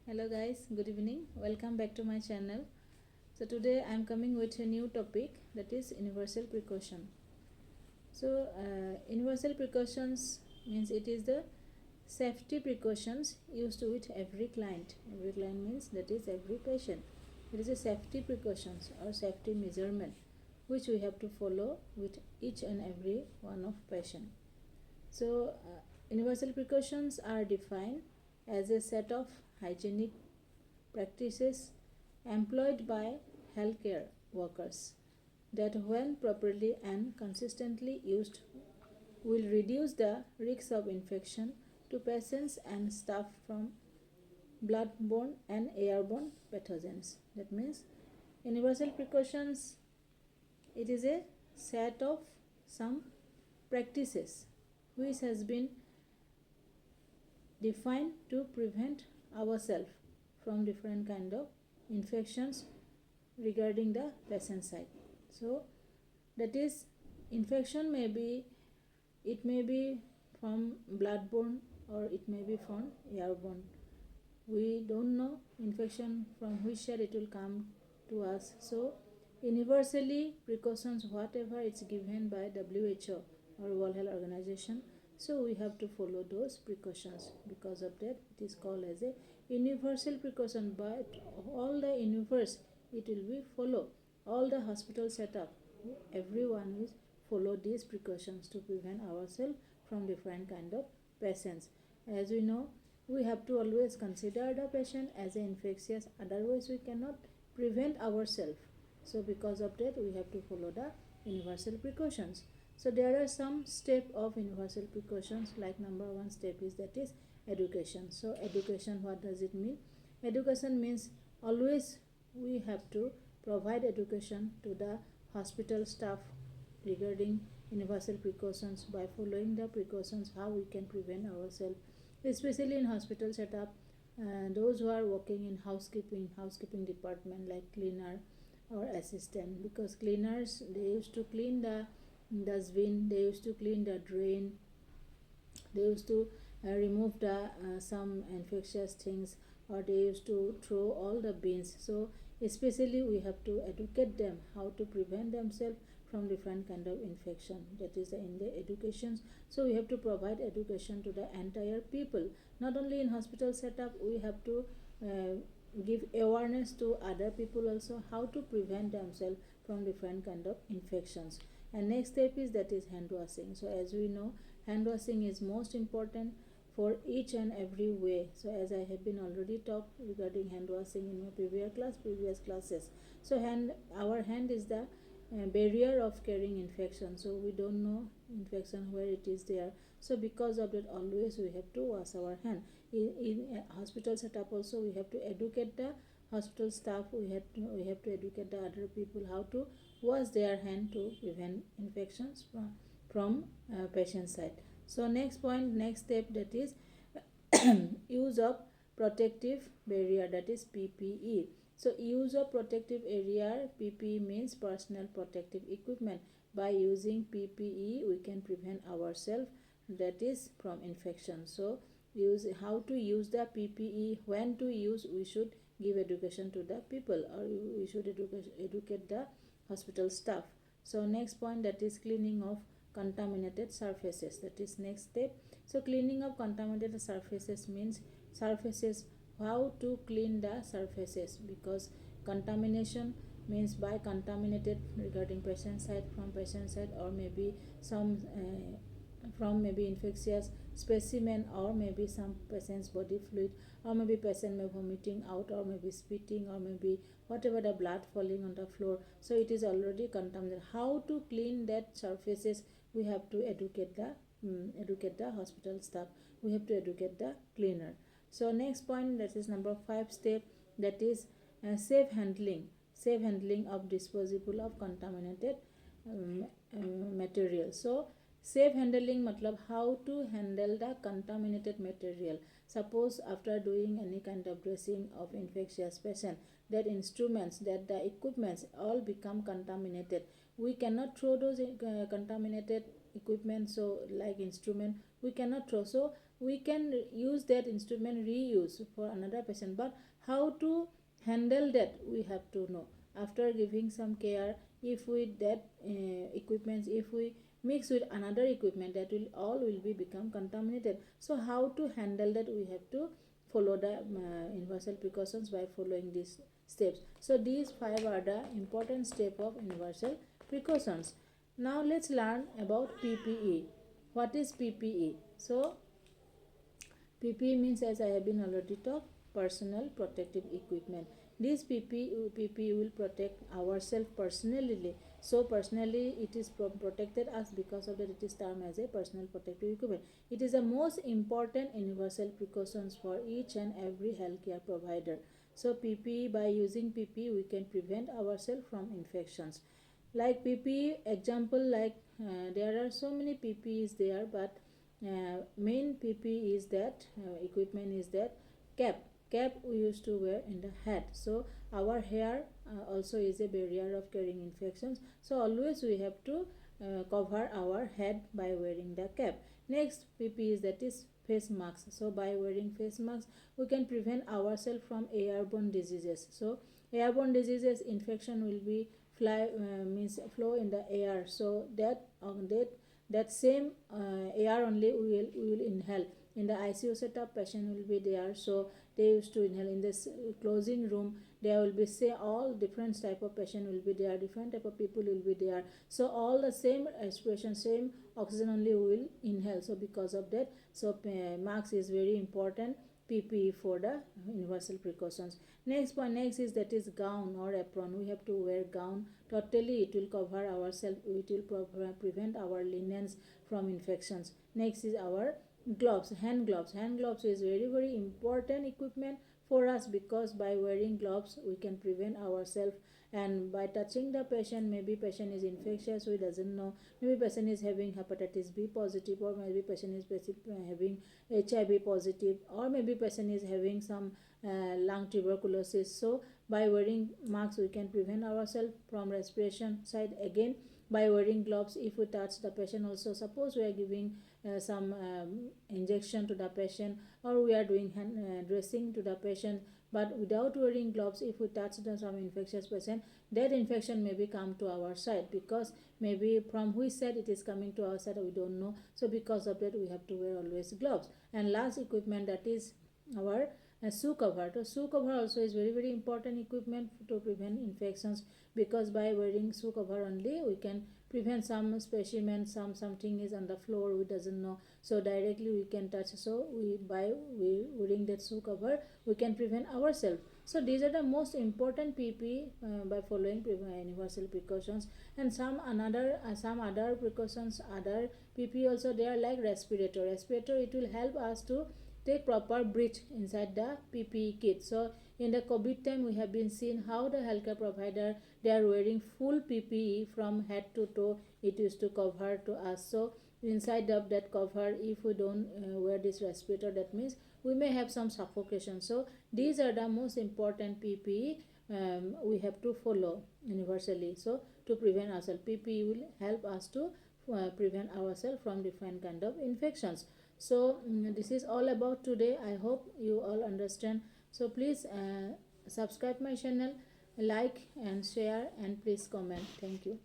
Hello guys, good evening. Welcome back to my channel. So today I am coming with a new topic, that is universal precaution. So universal precautions means it is the safety precautions used with every client. Every client means that is every patient. It is a safety precautions or safety measurement which we have to follow with each and every one of patient. So, universal precautions are defined as a set of hygienic practices employed by healthcare workers that, when properly and consistently used, will reduce the risk of infection to patients and staff from bloodborne and airborne pathogens. That means, universal precautions, it is a set of some practices which has been defined to prevent ourselves from different kind of infections regarding the patient side. So that is, infection may be, it may be from bloodborne or it may be from airborne. We don't know infection from which side it will come to us. So universally precautions whatever it's given by WHO or World Health Organization, so we have to follow those precautions. Because of that it is called as a universal precaution. But all the universe, it will be follow all the hospital setup, everyone will follow these precautions to prevent ourselves from different kind of patients. As we know, we have to always consider the patient as an infectious, otherwise we cannot prevent ourselves. So because of that we have to follow the universal precautions. So there are some steps of universal precautions, like number one step is that is education. So education, what does it mean? Education means always we have to provide education to the hospital staff regarding universal precautions. By following the precautions, how we can prevent ourselves, especially in hospital setup. Those who are working in housekeeping department, like cleaner or assistant, because cleaners, they used to clean the dustbin, they used to clean the drain, they used to remove the some infectious things, or they used to throw all the bins. So especially we have to educate them how to prevent themselves from different kind of infection, that is in the education. So we have to provide education to the entire people, not only in hospital setup. We have to give awareness to other people also, how to prevent themselves from different kind of infections. And next step is that is hand washing. So as we know, hand washing is most important for each and every way. So as I have been already talked regarding hand washing in my previous classes. So our hand is the barrier of carrying infection. So we don't know infection where it is there. So because of that, always we have to wash our hand. In hospital setup also, we have to educate the hospital staff. We have to educate the other people how to wash their hand to prevent infections from patient side. So next point, next step, that is use of protective barrier, that is PPE. So use of protective area, PPE means personal protective equipment. By using PPE we can prevent ourselves, that is from infection. So use how to use the PPE, when to use, we should give education to the people, or we should educate the hospital staff. So next point, that is cleaning of contaminated surfaces, that is next step. So cleaning of contaminated surfaces means surfaces, how to clean the surfaces, because contamination means by contaminated regarding patient side, from patient side, or maybe some from maybe infectious specimen, or maybe some patient's body fluid, or maybe patient may vomiting out, or maybe spitting, or maybe whatever the blood falling on the floor. So it is already contaminated. How to clean that surfaces, we have to educate the hospital staff, we have to educate the cleaner. So next point, that is number 5 step, that is safe handling of disposable of contaminated material. So safe handling matlab how to handle the contaminated material. Suppose after doing any kind of dressing of infectious patient, that instruments, that the equipments all become contaminated, we cannot throw those contaminated equipment. So like instrument, we cannot throw. So we can use that instrument reuse for another patient, but how to handle that we have to know. After giving some care, if with that equipment, if we mix with another equipment, that will all will be become contaminated. So how to handle that, we have to follow the universal precautions by following these steps. So these 5 are the important step of universal precautions. Now let's learn about PPE. What is PPE? So PPE means, as I have been already talked, personal protective equipment. This PPE will protect ourselves personally. So personally, it is protected us, because of that it is termed as a personal protective equipment. It is the most important universal precautions for each and every healthcare provider. So PPE, by using PPE, we can prevent ourselves from infections. Like PPE example, like there are so many PPEs there, but main PPE is that equipment is that cap we used to wear in the head. So our hair also is a barrier of carrying infections, so always we have to cover our head by wearing the cap. Next PPE is, that is face mask. So by wearing face mask, we can prevent ourselves from airborne diseases. So airborne diseases infection will be fly means flow in the air. So that same air only we will inhale. In the ICU setup, patient will be there, so they used to inhale. In this closing room, there will be, say, all different type of patient will be there, different type of people will be there, so all the same respiration, same oxygen only we will inhale. So because of that, so mask is very important PPE for the universal precautions. Next point, next is, that is gown or apron. We have to wear gown totally. It will cover ourselves, it will prevent our linens from infections. Next is our gloves, hand gloves. Hand gloves is very important equipment for us, because by wearing gloves we can prevent ourselves, and by touching the patient, maybe patient is infectious, we doesn't know, maybe patient is having hepatitis B positive, or maybe patient is having HIV positive, or maybe patient is having some lung tuberculosis. So by wearing masks we can prevent ourselves from respiration side. Again, by wearing gloves, if we touch the patient also, suppose we are giving some injection to the patient, or we are doing hand dressing to the patient, but without wearing gloves, if we touch some infectious patient, that infection may be come to our side, because maybe from which side it is coming to our side we don't know. So because of that, we have to wear always gloves. And last equipment, that is our shoe cover. So shoe cover also is very important equipment to prevent infections, because by wearing shoe cover only we can prevent some specimen, something is on the floor, we doesn't know, so directly we can touch. So we wearing that shoe cover, we can prevent ourselves. So these are the most important PPE by following universal precautions. And some other precautions, other PPE also there, like respirator. It will help us to take proper breath inside the PPE kit. So in the COVID time, we have been seeing how the healthcare provider, they are wearing full PPE from head to toe. It used to cover to us. So inside of that cover, if we don't wear this respirator, that means we may have some suffocation. So these are the most important PPE we have to follow universally. So to prevent ourselves, PPE will help us to prevent ourselves from different kind of infections. So this is all about today. I hope you all understand. So please subscribe my channel, like and share, and please comment. Thank you.